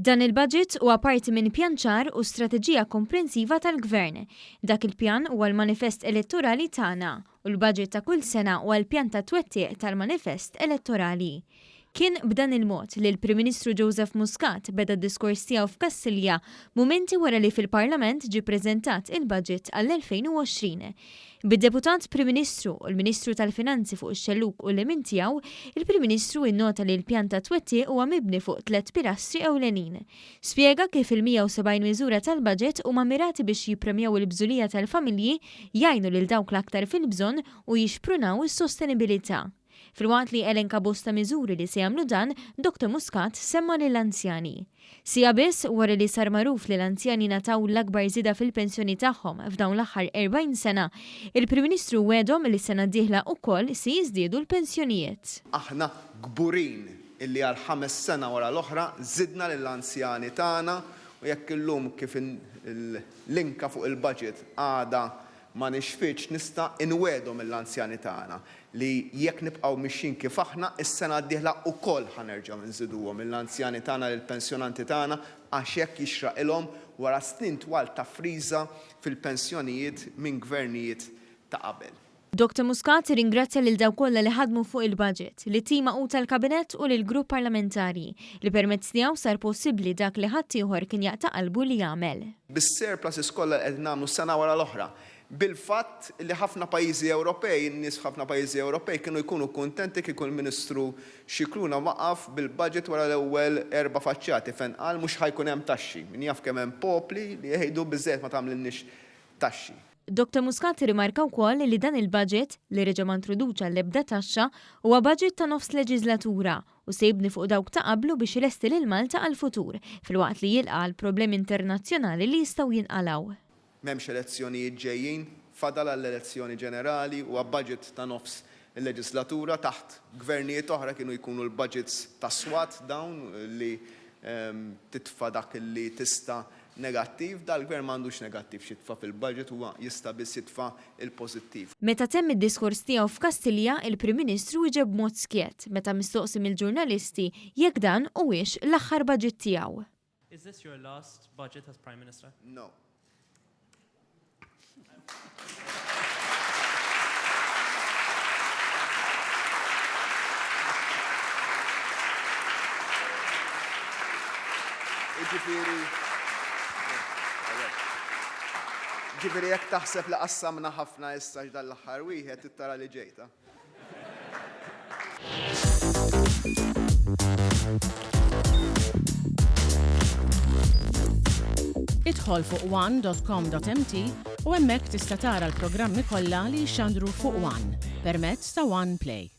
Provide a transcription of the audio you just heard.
Dan il-budget huwa parti minn pjan ċar u strateġija komprensiva tal-Gvern. Dak il-pjan huwa l-manifest elettorali tagħna u l-budget ta' kull sena huwa l-pjan ta' twettieq tal-manifest elettorali. Kien b'dan il-mod li l-Prim Ministru Joseph Muscat beda d-diskors tiegħu f'Kassilja mumenti wara li fil-Parlament ġie ppreżentat il-budget għall-2020. Bid-Deputat Prim Ministru u l-Ministru tal-Finanzi fuq ix-xelluk u l-emin tiegħu, il-Prim Ministru innota li l-pjan ta' twettieq huwa mibni fuq 3 pilastri ewlenin. Spjega kif il-170 miżura tal-budget huma mirati biex jippremjaw il-bżulija tal-familji, jgħinu lil dawk l-aktar fil-bżonn u jixprunaw is-sostenibilità. Filwaqt li elenka bosta miżuri li se jagħmlu dan, Dr. Muscat semma lill-anzjani. Sija biss wara li sar magħruf li l-anzjani nataw l-akbar żieda fil-pensjoni tagħhom f'dawn l-aħħar 40 sena, il-Prim Ministru wedhom li sena d-dieħla wkoll se jiżdiedu l-pensjonijiet. Aħna kburin illi għal 5 sena wara l-oħra żidna lill-anzjani tagħna u jekk illum kif l-inka fuq il-budget għada ma nixfitx nista' inwedhom mill-anzjani tagħna li jekk nibqgħu mixin kif aħna is-sena d-dieħla wkoll ħanerġgħu nżiduhom mill-anzjani tagħna lill-pensjonanti tagħna għax hekk jixraqilhom wara snin twal ta' friża fil-pensjonijiet minn gvernijiet ta' qabel. Dr. Muscat ringrazzja lil dawk kollha li ħadmu fuq il-budget, li tima u tal-Kabinett u lil grupp parlamentari li permezz tiegħu sar possibbli dak li ħadd ieħor kien jaqta' qalbu li jagħmel. Bis-surpluses kollha qed nagħmlu sena wara l-oħra. Bil-fatt li ħafna pajjiżi Ewropej, in-nies f'ħafna pajjiżi Ewropej kienu jkunu kuntenti kieku l-Ministru Scicluna waqaf bil-budget wara l-ewwel 4 faċċati fejn qal mhux ħajkun hemm taxxi. Min jaf kemm hemm popli li jgħidu biżżejjed ma tagħmlilniex taxxi. Dr. Muscat rimarka wkoll li dan il-budget li reġa' ma introduċa l-ebda taxxa huwa budget ta' nofs leġislatura u se jibni fuq dawk ta' qablu biex ilesti lil Malta għall-futur filwaqt li jilqa' l-problemi internazzjonali li jistgħu jinqalgħu. M'hemmx elezzjonijiet ġejjin, fadal għall-elezzjoni ġenerali u budget ta' nofs il-leġislatura taħt gvernijiet oħra kienu jkunu l-budgets ta' swat dawn li titfa' dak li tista' negattiv, dal-gvern m'għandux negattiv xitfa' fil-budget huwa jista' biss jitfa' il-pożittiv. Meta temm id-diskors tiegħu f'Kastilja, il-Prim Ministru iġeb mod skiet meta mistoqsi mill-ġurnalisti jekk dan huwiex l-aħħar budget tiegħu. Is this your last budget as Prime Minister? No. Ġifieri jekk taħseb li qassamna ħafna issa x'dan l-aħħar wieħed tittara li ġejta. Idħol fuq one.com.mt u hemmhekk tista' tara l-programmi kollha li jxandru fuq One permezz ta' One Play.